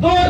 2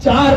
4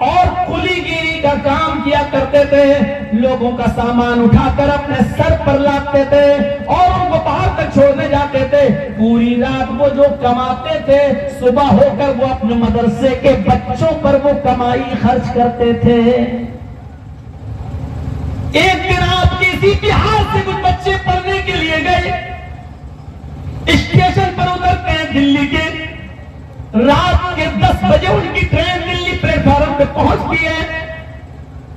اور کلی گیری کا کام کیا کرتے تھے. لوگوں کا سامان اٹھا کر اپنے سر پر لاتے تھے اور ان کو باہر تک چھوڑنے جاتے تھے. پوری رات وہ جو کماتے تھے صبح ہو کر وہ اپنے مدرسے کے بچوں پر وہ کمائی خرچ کرتے تھے. ایک دن آپ کسی بہار سے کچھ بچے پڑھنے کے لیے گئے, اسٹیشن پر اترتے ہیں دلی کے, رات کے 10 بجے ان کی ٹرین دلی پلیٹ فارم پہ پہنچتی ہے.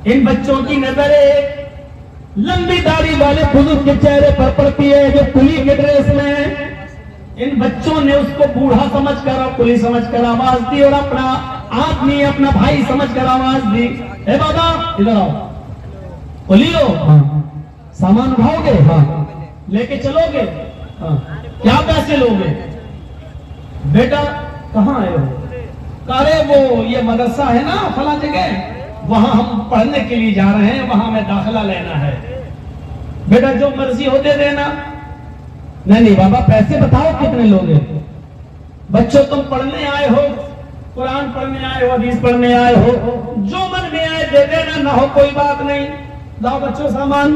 ان بچوں کی نظر ایک لمبی داڑھی والے بزرگ کے چہرے پر پڑتی ہے جو کلی کے ڈریس میں ہے. ان بچوں نے اس کو بوڑھا سمجھ کر اور کلی سمجھ کر آواز دی اور اپنا آدمی اپنا بھائی سمجھ کر آواز دی, اے بابا ادھر آؤ, کلی ہو, سامان اٹھاؤ گے, لے کے چلو گے, کیا پیسے لو گے؟ بیٹا کہاں آئے ہو؟ ارے وہ یہ مدرسہ ہے نا فلاں جگہ, وہاں ہم پڑھنے کے لیے جا رہے ہیں, وہاں میں داخلہ لینا ہے. بیٹا جو مرضی ہو دے دینا. نہیں بابا پیسے بتاؤ کتنے لوگے؟ بچوں تم پڑھنے آئے ہو, قرآن پڑھنے آئے ہو, حدیث پڑھنے آئے ہو, جو من میں آئے دے دینا, نہ ہو کوئی بات نہیں. لاؤ بچوں سامان.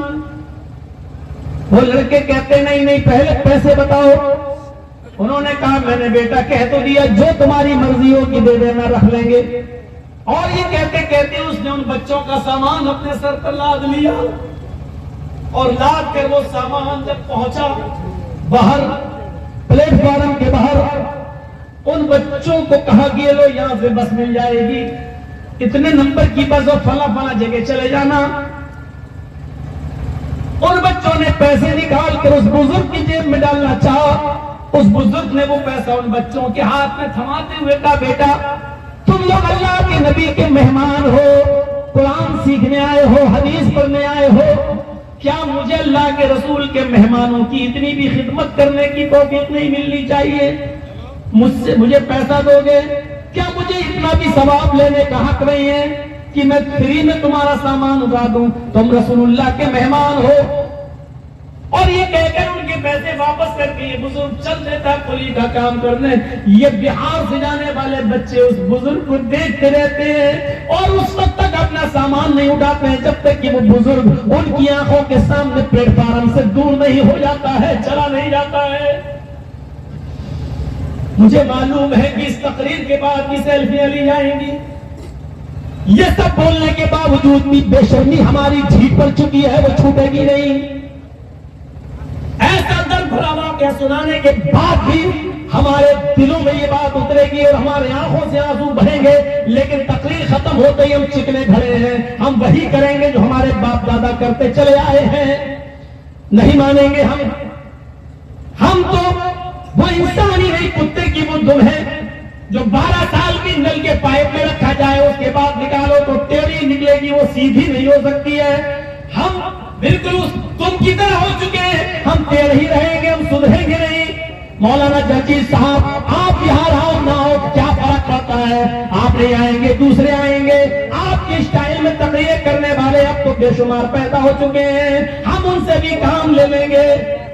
وہ لڑکے کہتے نہیں پہلے پیسے بتاؤ. انہوں نے کہا میں نے بیٹا کہہ تو دیا جو تمہاری مرضی ہو کہ دے دینا, رکھ لیں گے. اور یہ کہتے کہتے اس نے ان بچوں کا سامان اپنے سر پر لاد لیا اور لاد کر وہ سامان جب پہنچا باہر پلیٹ فارم کے باہر, ان بچوں کو کہا کہ لو یہاں سے بس مل جائے گی, اتنے نمبر کی بس اور فلاں جگہ چلے جانا. ان بچوں نے پیسے نکال کر اس بزرگ کی جیب میں ڈالنا چاہا. اس بزرگ نے وہ پیسہ ان بچوں کے ہاتھ میں تھماتے ہوئے کہا بیٹا تم لوگ اللہ کے نبی کے مہمان ہو, قرآن سیکھنے آئے ہو, حدیث پڑھنے آئے ہو, کیا مجھے اللہ کے رسول کے مہمانوں کی اتنی بھی خدمت کرنے کی توفیق نہیں ملنی چاہیے؟ مجھے پیسہ دو گے؟ کیا مجھے اتنا بھی ثواب لینے کا حق نہیں ہے کہ میں فری میں تمہارا سامان اٹھا دوں؟ تم رسول اللہ کے مہمان ہو. اور یہ کہہ کر ان کے پیسے واپس کر کے یہ بزرگ چل دیتا کلی کا کام کرنے. یہ بہار سے جانے والے بچے اس بزرگ کو دیکھتے رہتے ہیں اور اس وقت تک اپنا سامان نہیں اٹھاتے ہیں جب تک کہ وہ بزرگ ان کی آنکھوں کے سامنے پلیٹ فارم سے دور نہیں ہو جاتا ہے, چلا نہیں جاتا ہے. مجھے معلوم ہے کہ اس تقریر کے بعد کی سیلفیاں لی جائیں گی. یہ سب بولنے کے باوجود بھی بے شرمی ہماری جھیٹ پر چکی ہے, وہ چھوٹے گی نہیں. ایسا درد بھرا واقعہ سنانے کے بعد بھی ہمارے دلوں میں یہ بات اترے گی اور ہمارے آنکھوں سے آنسو بہیں گے, لیکن تقریر ختم ہوتے ہی ہم چکنے کھڑے ہیں. ہم وہی کریں گے جو ہمارے باپ دادا کرتے چلے آئے ہیں. نہیں مانیں گے ہم تو وہ انسان ہی نہیں, کتے کی وہ دم ہے جو 12 سال کی نل کے پائپ میں رکھا جائے اس کے بعد نکالو تو ٹیڑھی نکلے گی, وہ سیدھی نہیں ہو سکتی ہے. ہم بالکل اس تم کی طرح ہو چکے ہیں, ہم ٹیڑھ ہی رہیں گے, ہم سدھریں گے نہیں. مولانا جرجیز صاحب آپ یہاں رہو نہ ہو کیا فرق پڑتا ہے, آپ نہیں آئیں گے دوسرے آئیں گے. آپ کے اسٹائل میں تقریر کرنے والے اب تو بے شمار پیدا ہو چکے ہیں, ہم ان سے بھی کام لے لیں گے.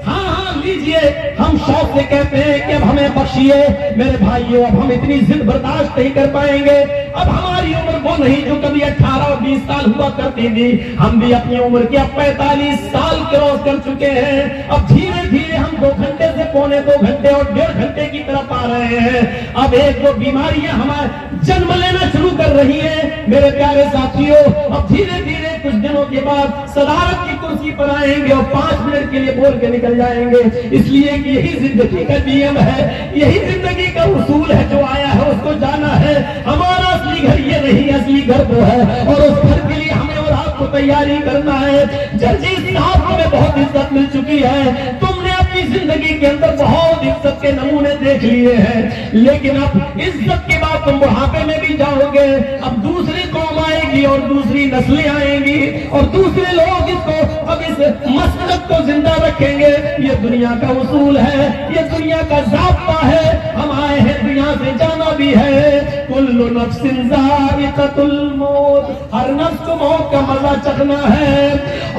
ہاں لیجئے, ہم شوق سے کہتے ہیں کہ اب ہمیں بخشیے میرے بھائیوں, اب ہم اتنی ضد برداشت نہیں کر پائیں گے. اب ہماری عمر وہ نہیں جو کبھی 18 اور 20 سال ہوا کرتی تھی, ہم بھی اپنی عمر کے اب 45 سال کراس کر چکے ہیں. اب دھیرے دھیرے ہم 2 گھنٹے سے پونے 2 گھنٹے اور 1.5 گھنٹے کی طرف آ رہے ہیں. اب ایک دو بیماریاں ہمارے جنم لینا شروع کر رہی ہیں میرے پیارے ساتھیوں. اب دھیرے دھیرے کچھ دنوں کے بعد صدارت کی کرسی پر آئیں گے اور 5 منٹ کے لیے بول کے نکل جائیں گے, اس لیے کہ یہی زندگی کا نیم ہے, یہی زندگی کا اصول ہے. جو آیا ہے اس کو جانا ہے. ہمارا اصلی گھر یہ نہیں, اصلی گھر وہ ہے اور اس گھر کے لیے ہمیں اور آپ کو تیاری کرنا ہے. جرجیز صاحب کو بہت عزت مل چکی ہے, تم نے اپنی زندگی کے اندر بہت عزت کے نمونے دیکھ لیے ہیں, لیکن اب عزت کے بعد تم بڑھاپے میں بھی جاؤ گے. اب دوسری قوم آئے گی اور دوسری نسلیں آئیں گی اور دوسرے لوگ اس کو اب اس مسلک کو زندہ رکھیں گے. یہ دنیا کا اصول ہے, یہ دنیا کا ضابطہ ہے. ہم آئے ہیں دنیا سے جانا بھی ہے. کل نفس ذائقۃ الموت, ہر نفس کو موت کا مزہ چکھنا ہے.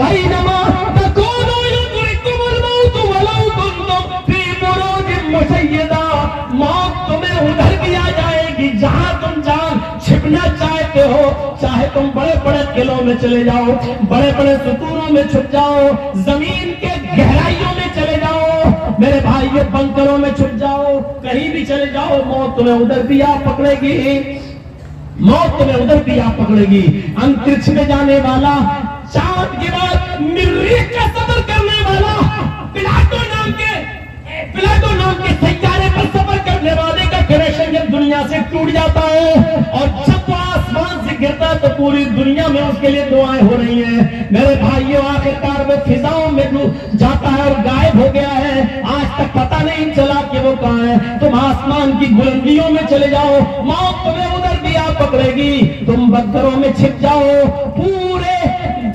اینما تکونوا یدرککم الموت ولو کنتم فی بروج مشیدہ, موت تمہیں ادھر بھی آ جائے گی جہاں تم جان چھپ چھپنا چاہتے ہو، چاہے تم بڑے بڑے قلعوں میں چلے جاؤ، بڑے بڑے ستونوں میں چھپ جاؤ، زمین کے گہرائیوں میں چلے جاؤ، میرے بھائیو بنکروں میں چھپ جاؤ، کہیں بھی چلے جاؤ، موت تمہیں ادھر بھی آ پکڑے گی، موت تمہیں ادھر بھی آ پکڑے گی۔ انترکش میں جانے والا، چاند کی بات، مریخ کا سفر کرنے والا، پلاٹو نام کے سیارے پر سفر کرنے والے کا کنیکشن جب دنیا سے ٹوٹ جاتا ہے اور جب وہ آسمان سے گرتا ہے تو پوری دنیا میں اس کے لیے دعائیں ہو رہی ہیں۔ میرے بھائیوں آخرکار وہ فضاؤں میں جاتا ہے اور غائب ہو گیا ہے، آج تک پتہ نہیں چلا کہ وہ کہاں ہے۔ تم آسمان کی بلندیوں میں چلے جاؤ، موت تمہیں ادھر بھی آ پکڑے گی، تم بنکروں میں چھپ جاؤ، پورے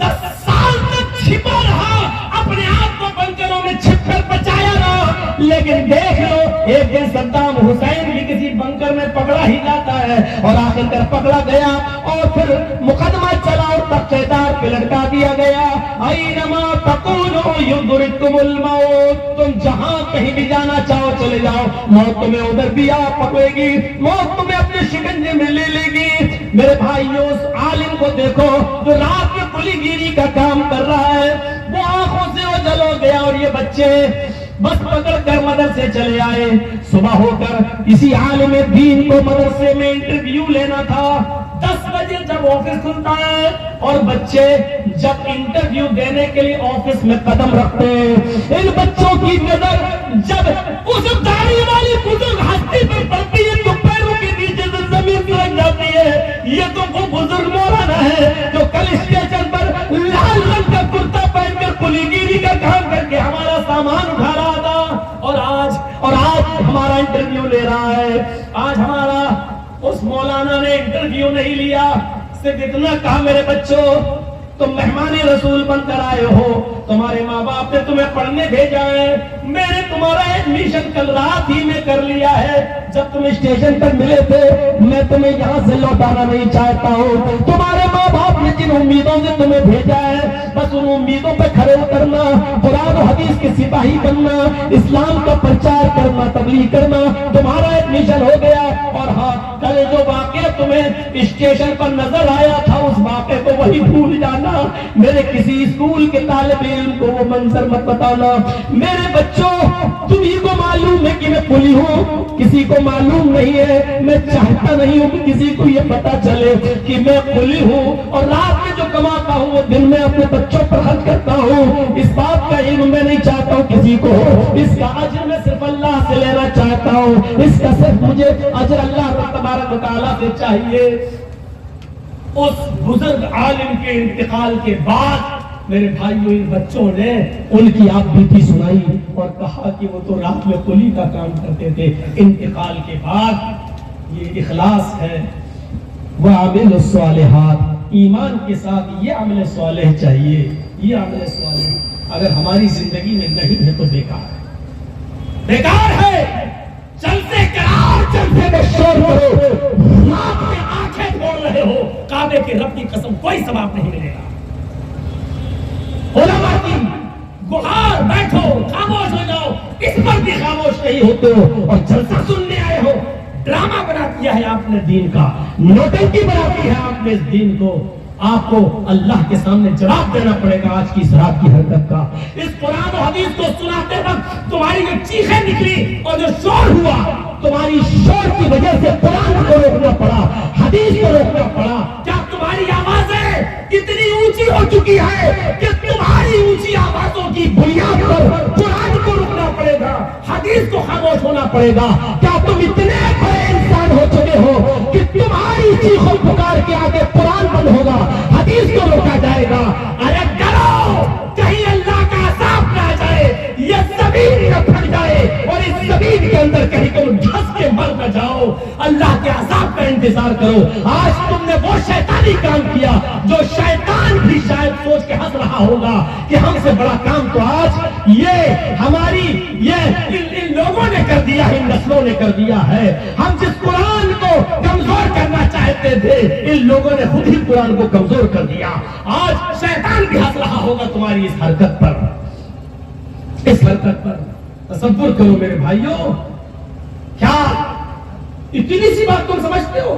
10 سال تک چھپا رہا، اپنے آپ کو بنکروں میں چھپ کر بچایا رہا، لیکن دیکھ لو ایک دن صدام حسین بھی کسی بنکر میں پکڑا ہی جاتا ہے اور آخر کر پکڑا گیا اور پھر مقدمہ چلا اور تختہ دار پہ لٹکا دیا گیا۔ اینما تکونوا یدرککم الموت، تم جہاں کہیں بھی جانا چاہو چلے جاؤ، موت تمہیں ادھر بھی آ پکڑے گی، موت تمہیں اپنے شکنجے میں لے لے گی۔ میرے بھائیوں اس عالم کو دیکھو جو رات میں کلی گیری کا کام کر رہا ہے، وہ آنکھوں سے اوجھل ہو گیا اور یہ بچے بس پکڑ کر مدرسے چلے آئے۔ صبح ہو کر کسی عالم دین کو مدرسے میں انٹرویو لینا تھا، 10 بجے جب آفس کھلتا ہے اور بچے جب انٹرویو دینے کے لیے آفس میں قدم رکھتے ہیں، ان بچوں کی نظر جب اس داڑھی والی بزرگ ہستی پر پڑتی ہے تو پیروں کے نیچے سے زمین لگ جاتی ہے۔ یہ تو وہ بزرگ مولانا ہے جو کل اسٹیشن پر لال رنگ کا کرتا پہن کر کلی گیری کا کام کر کے ہمارا سامان اٹھا رہا تھا اور آج ہمارا انٹرویو لے رہا ہے۔ آج ہمارا اس مولانا نے انٹرویو نہیں لیا، صرف اتنا کہا میرے بچوں تم مہمان رسول بن کر آئے ہو، تمہارے ماں باپ نے تمہیں پڑھنے بھیجا ہے، میں نے تمہارا ایڈمیشن کل رات ہی میں کر لیا ہے، جب تم اسٹیشن پر ملے تھے میں تمہیں یہاں سے لوٹانا نہیں چاہتا ہوں، تمہارے ماں باپ نے جن امیدوں سے تمہیں بھیجا ہے بس ان امیدوں پہ کھڑے اترنا، قرآن و حدیث کے سپاہی بننا، اسلام کا پرچار کرنا، تبلیغ کرنا، تمہارا ایڈمیشن ہو گیا۔ اور ہاں کل جو واقعہ تمہیں اسٹیشن پر نظر آیا تھا اس واقعے کو وہی بھول جانا، میرے کسی اسکول کے طالب علم کو وہ منظر مت بتانا۔ میرے بچوں تمہیں کو معلوم ہے کہ میں پولی ہوں، کسی کو معلوم نہیں ہے، میں چاہتا نہیں ہوں کہ کسی کو یہ پتا چلے کہ میں پولی ہوں اور رات میں جو کماتا ہوں وہ دن میں اپنے بچوں پر خرچ کرتا ہوں، اس بات کا علم میں نہیں چاہتا ہوں کسی کو ہو، اس کا اجر میں صرف اللہ سے لینا چاہتا ہوں، اس کا صرف مجھے اجر اللہ تبارک و تعالیٰ سے چاہیے۔ اس بزرگ عالم کے انتقال کے بعد میرے بھائیوں ان بچوں نے ان کی آپ بیتی سنائی اور کہا کہ وہ تو رات میں کلی کا کام کرتے تھے۔ انتقال کے بعد یہ اخلاص ہے، وہ عامل الصالحات، ایمان کے ساتھ یہ عمل صالح چاہیے، یہ عمل صالح اگر ہماری زندگی میں نہیں ہے تو بیکار ہے، بیکار ہے۔ چلتے کراؤ، چلتے میں شور کرو، آپ میں آنکھیں کھول رہے ہو، کعبے کے رب کی قسم کوئی ثواب نہیں ملے گا۔ علماء کی گہار بیٹھو، خاموش ہو جاؤ، اس پر بھی خاموش نہیں ہوتے ہو اور جلسہ سننے آئے ہو۔ ڈرامہ بنا دیا ہے آپ نے دین کا، نوٹنکی بنا دی ہے آپ نے اس دین کو۔ آپ کو اللہ کے سامنے جواب دینا پڑے گا آج کی اس رات کی حرکت کا۔ اس قرآن و حدیث کو سناتے وقت تمہاری جو چیخیں نکلی اور جو شور ہوا، تمہاری شور کی وجہ سے قرآن کو روکنا پڑا، حدیث کو روکنا پڑا۔ کیا تمہاری آوازیں اتنی اونچی ہو چکی ہے کہ تمہاری اونچی آوازوں کی بنیاد پر قرآن کو روکنا پڑے گا، حدیث کو خاموش ہونا پڑے گا؟ کیا تم اتنے بڑے انسان ہو چکے ہو کہ تمہاری چیخ و پکار کے آگے قرآن بند ہوگا، حدیث کو روکا جائے گا؟ ارے ڈرو کہیں اللہ کا عذاب نہ آ جائے، یہ زمین نہ پھٹ جائے اور اس زمین کے اندر کہیں تم دھس کے مر نہ جاؤ۔ اللہ کے عذاب کا انتظار کرو۔ آج تم نے وہ شیطانی کام کیا جو شیطان بھی شاید سوچ کے ہنس رہا ہوگا کہ ہم سے بڑا کام تو آج یہ ہماری ان لوگوں نے کر دیا ہے، ان نسلوں نے کر دیا ہے۔ ہم جس قرآن کو کمزور کرنا چاہتے تھے ان لوگوں نے خود ہی قرآن کو کمزور کر دیا۔ آج شیطان بھی ہنس رہا ہوگا تمہاری اس حرکت پر، اس حرکت پر۔ تصور کرو میرے بھائیوں، کیا اتنی سی بات تم سمجھتے ہو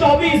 24